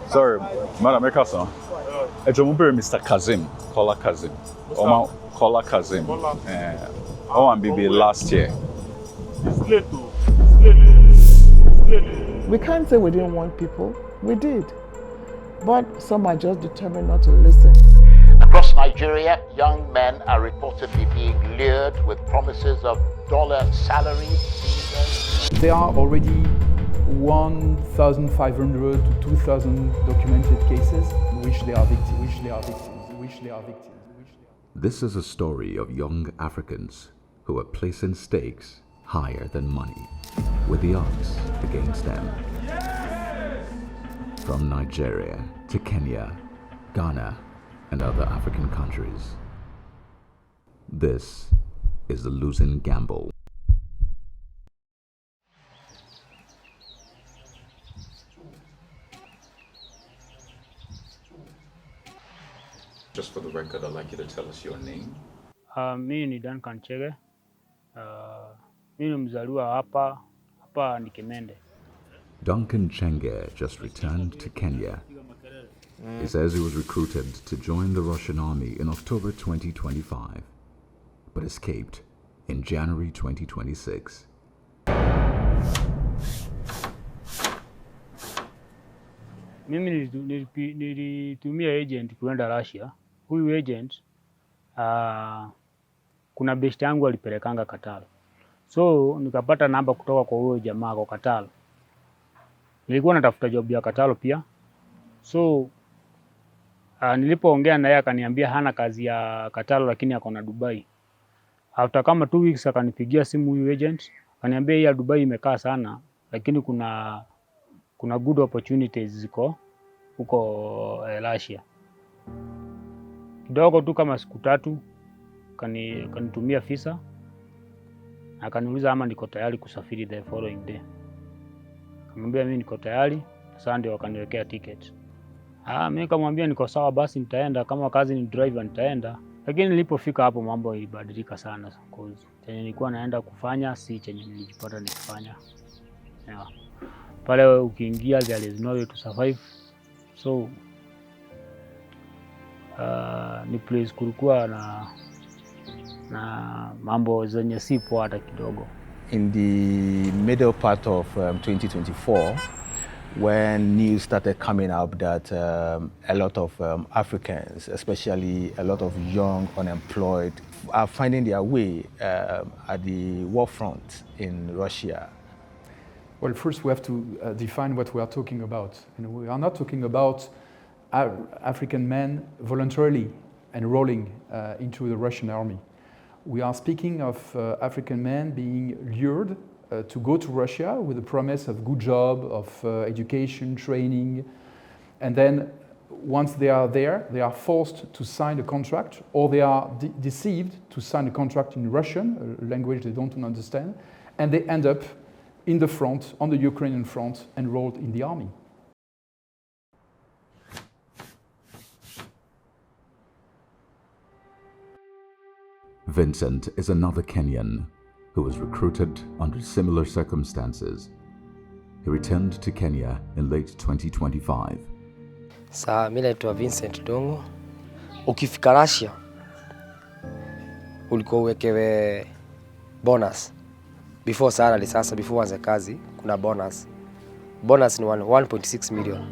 Sorry, Madam Ekason. Mr. Kazim, Kola Kazim. Kola Kazim. And BB last year. It's late too. We can't say we didn't want people. We did. But some are just determined not to listen. Across Nigeria, young men are reportedly being lured with promises of dollar salaries, visas. There are already 1,500 to 2,000 documented cases in which they are victims. This is a story of young Africans who are placing stakes higher than money, with the odds against them. From Nigeria to Kenya, Ghana, and other African countries. This is the losing gamble. Just for the record, I'd like you to tell us your name. Mimi ni Duncan Chege. Mimi ni mzaliwa hapa ni Kimende. Duncan Chenge just returned to Kenya. He says he was recruited to join the Russian army in October 2025, but escaped in January 2026. Mimi nilitumia agent kuenda Russia. Huyu agent kuna best yangu alipelekanga Qatar. So nikapata namba kutoka kwa huyo jamaa kwa Qatar. Nilikuwa natafuta job ya Qatar pia. So nilipoongea naye akaniambia hana kazi ya Qatar lakini ako na Dubai. After kama 2 weeks akanipigia simu huyu agent, akaniambia hii ya Dubai imekaa sana lakini kuna good opportunities ziko huko Russia. Kidogo tu kama siku 3 kanitumia visa. Akaniuliza ama niko tayari kusafiri the following day. Akamwambia mimi niko tayari, sasa ndio wakaniwekea ticket. Mimi nikamwambia niko sawa basi nitaenda, kama kazi ni driver nitaenda. Lakini nilipofika hapo mambo ilibadilika sana cause chenye nilikuwa naenda kufanya si chenye nilijipata nikifanya. Yeah. Pale ukiingia there is no way to survive. So ni place kulikuwa na mambo zenye si poa hata kidogo. In the middle part of 2024, when news started coming up that a lot of Africans, especially a lot of young unemployed, are finding their way at the war front in Russia. Well, first we have to define what we are talking about. We are not talking about African men voluntarily enrolling into the Russian army. We are speaking of African men being lured to go to Russia with the promise of good job, of education, training, and then once they are there, they are forced to sign a contract, or they are deceived to sign a contract in Russian, a language they don't understand, and they end up in the front, on the Ukrainian front, enrolled in the army. Vincent is another Kenyan who was recruited under similar circumstances. He returned to Kenya in late 2025. Mimi naitwa Vincent Dongo. Ukifika Russia, ulikuwa uwekewe bonus. Before salary sasa, before anza kazi, kuna bonus. Bonus ni 1.6 million.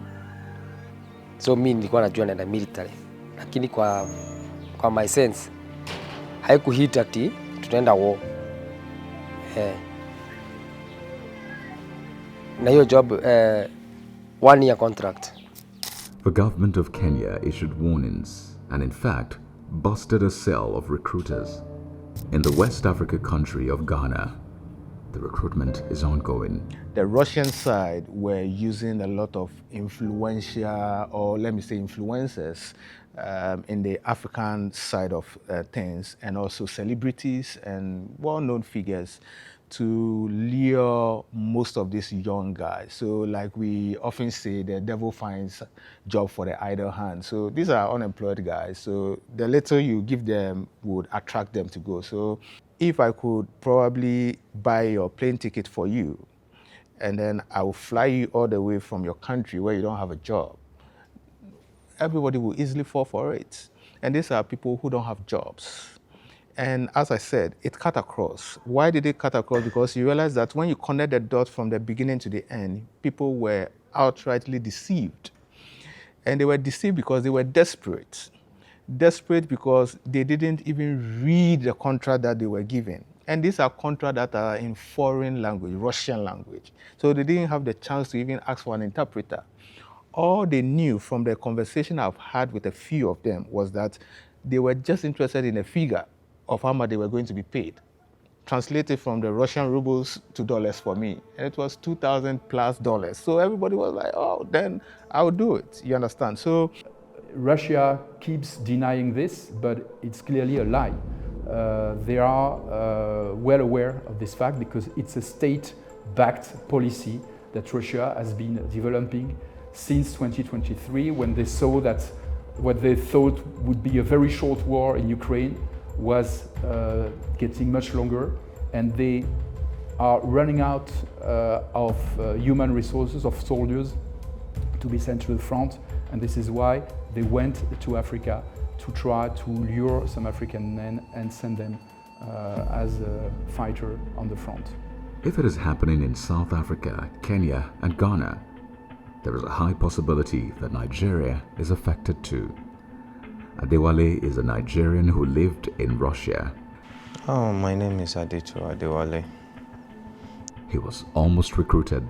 So mimi nilikuwa najua naenda military. Lakini kwa my sense, haikuhit ati tutaenda war. Na hiyo job 1 year contract. The government of Kenya issued warnings and in fact busted a cell of recruiters. In the West Africa country of Ghana, the recruitment is ongoing. The Russian side were using a lot of influential, or let me say influencers, in the African side of things, and also celebrities and well-known figures to lure most of these young guys. So like we often say, the devil finds job for the idle hand. So these are unemployed guys. So the little you give them would attract them to go. So if I could probably buy your plane ticket for you and then I will fly you all the way from your country where you don't have a job. Everybody will easily fall for it. And these are people who don't have jobs. And as I said, it cut across. Why did it cut across? Because you realize that when you connect the dots from the beginning to the end, people were outrightly deceived. And they were deceived because they were desperate. Desperate because they didn't even read the contract that they were given. And these are contracts that are in foreign language, Russian language. So they didn't have the chance to even ask for an interpreter. All they knew from the conversation I've had with a few of them was that they were just interested in a figure of how much they were going to be paid. Translated from the Russian rubles to dollars for me. And it was $2,000+. So everybody was like, oh, then I'll do it. You understand? So Russia keeps denying this, but it's clearly a lie. They are well aware of this fact because it's a state-backed policy that Russia has been developing since 2023, when they saw that what they thought would be a very short war in Ukraine was getting much longer, and they are running out of human resources, of soldiers to be sent to the front, and this is why they went to Africa to try to lure some African men and send them as a fighter on the front. If it is happening in South Africa, Kenya, and Ghana, there is a high possibility that Nigeria is affected too. Adewale is a Nigerian who lived in Russia. Oh, my name is Adetu Adewale. He was almost recruited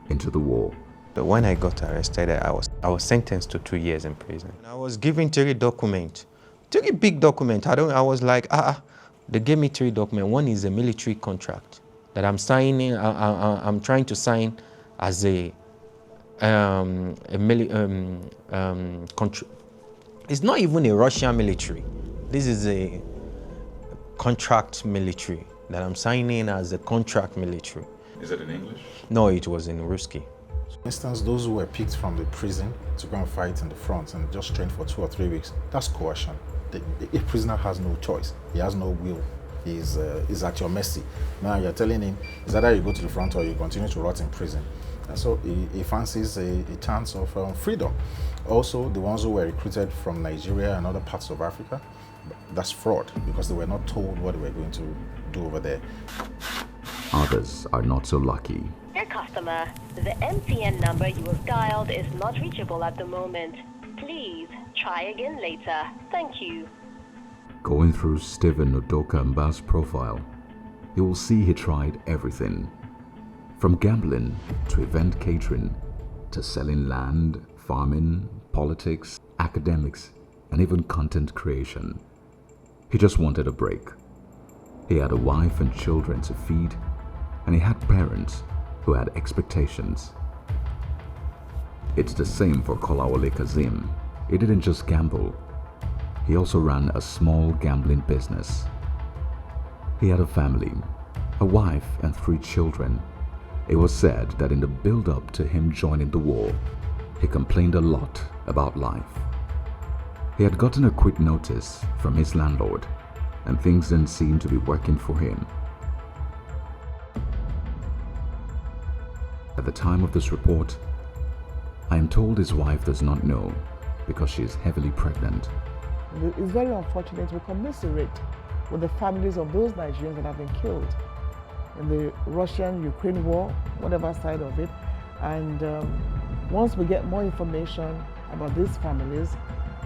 into the war. But when I got arrested, I was sentenced to 2 years in prison. I was given 3 documents, 3 big documents. I was like, they gave me 3 documents. One is a military contract that I'm signing. I'm trying to sign as a it's not even a Russian military. This is a contract military that I'm signing as a contract military. Is it in English? No, it was in Ruski. For instance, those who were picked from the prison to go and fight in the front and just trained for 2 or 3 weeks, that's coercion. A prisoner has no choice. He has no will. He's at your mercy. Now you're telling him, it's either you go to the front or you continue to rot in prison. And so he fancies a chance of freedom. Also, the ones who were recruited from Nigeria and other parts of Africa, that's fraud because they were not told what they were going to do over there. Others are not so lucky. Dear customer, the MTN number you have dialed is not reachable at the moment. Please try again later. Thank you. Going through Stephen Udoka Mba's profile, you will see he tried everything. From gambling to event catering, to selling land, farming, politics, academics, and even content creation. He just wanted a break. He had a wife and children to feed, and he had parents who had expectations. It's the same for Kolawole Kazim. He didn't just gamble. He also ran a small gambling business. He had a family, a wife and 3 children. It was said that in the build-up to him joining the war, he complained a lot about life. He had gotten a quit notice from his landlord, and things didn't seem to be working for him. At the time of this report, I am told his wife does not know because she is heavily pregnant. It's very unfortunate. We commiserate with the families of those Nigerians that have been killed in the Russian-Ukraine war, whatever side of it. And once we get more information about these families,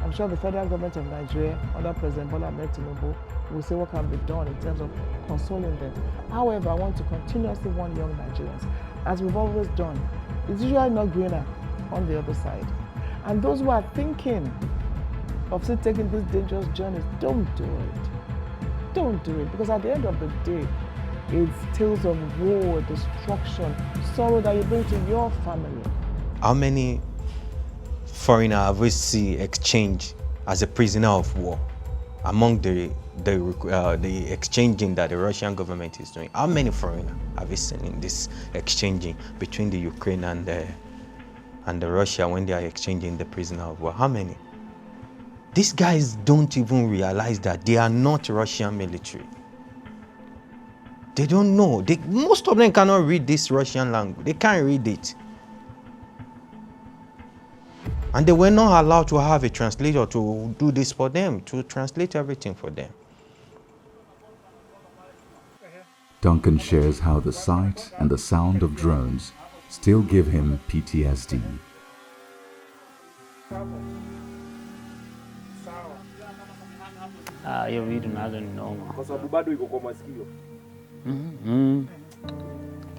I'm sure the federal government of Nigeria, under President Bola Ahmed Tinubu, will see what can be done in terms of consoling them. However, I want to continuously warn young Nigerians, as we've always done, it's usually not greener on the other side. And those who are thinking of still taking these dangerous journeys, don't do it. Don't do it, because at the end of the day, it's tales of war, destruction, sorrow that you bring to your family. How many foreigners have we seen exchange as a prisoner of war among the exchanging that the Russian government is doing? How many foreigners have we seen in this exchanging between the Ukraine and the Russia when they are exchanging the prisoner of war? How many? These guys don't even realize that they are not Russian military. They don't know. Most of them cannot read this Russian language. They can't read it. And they were not allowed to have a translator to do this for them, to translate everything for them. Duncan shares how the sight and the sound of drones still give him PTSD. Hiyo vitu nazo ni noma. Kwa sababu bado iko kwa masikio.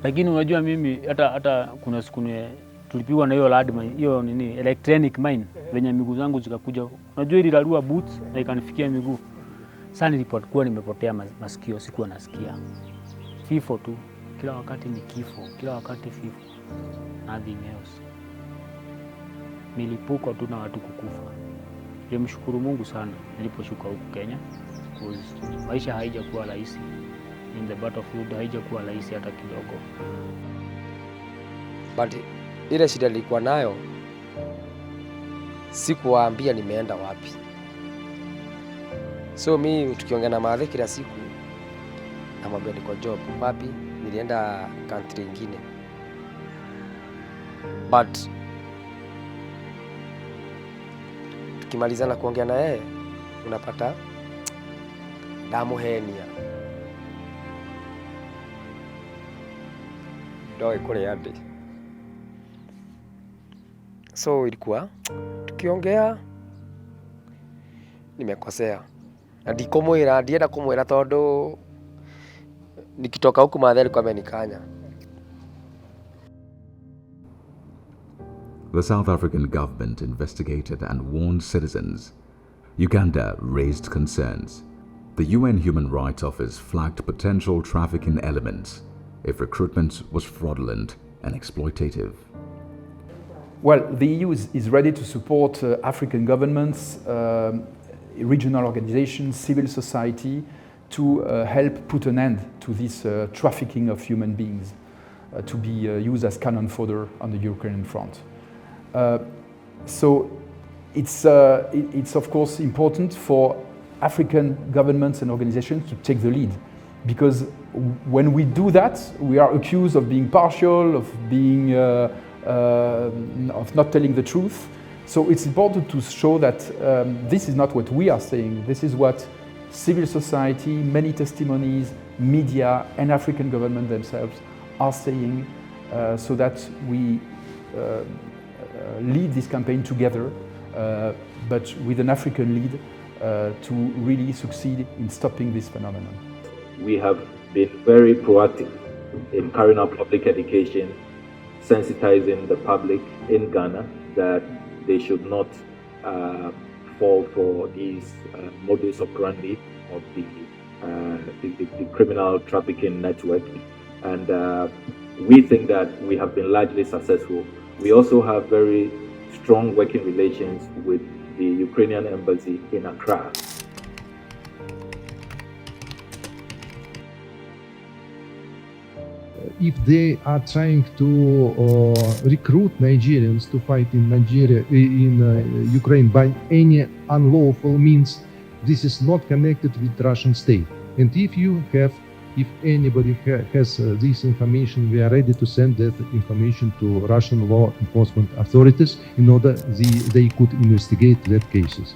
Lakini unajua mimi hata kuna siku tulipigwa na hiyo landmine, hiyo nini electronic mine, venye miguu zangu zikakuja. Unajua ile ilarua boots na ikanifikia miguu. Sasa nilipokuwa nimepotea masikio, sikuwa nasikia. Kifo tu, kila wakati ni kifo, kila wakati kifo. Nothing else. Milipuko tu na watu kukufa. Nilimshukuru Mungu sana niliposhuka huku Kenya. Maisha haijakuwa rahisi. In the battlefield haijakuwa rahisi hata kidogo. But ile shida nilikuwa nayo, sikuwaambia nimeenda wapi. So mimi tukiongea na Maadhe kila siku, namwambia niko job. Wapi? Nilienda country nyingine. But tukimalizana kuongea na yeye, unapata damu henia. Ndio kule yadi. So ilikuwa tukiongea, nimekosea. Na ndienda kumwira tondu nikitoka huku Maadhe alikuwa amenikanya. The South African government investigated and warned citizens. Uganda raised concerns. The UN Human Rights Office flagged potential trafficking elements if recruitment was fraudulent and exploitative. Well, the EU is ready to support African governments, regional organizations, civil society to help put an end to this trafficking of human beings to be used as cannon fodder on the Ukrainian front. So it's of course important for African governments and organizations to take the lead, because when we do that, we are accused of being partial, of being of not telling the truth. So it's important to show that this is not what we are saying. This is what civil society, many testimonies, media, and African government themselves are saying, so that we lead this campaign together, but with an African lead to really succeed in stopping this phenomenon. We have been very proactive in carrying out public education, sensitizing the public in Ghana that they should not fall for these modus operandi of the criminal trafficking network. And we think that we have been largely successful. We also have very strong working relations with the Ukrainian embassy in Accra. If they are trying to recruit Nigerians to fight in Ukraine by any unlawful means, this is not connected with the Russian state. And if anybody has this information, we are ready to send that information to Russian law enforcement authorities in order they could investigate that cases.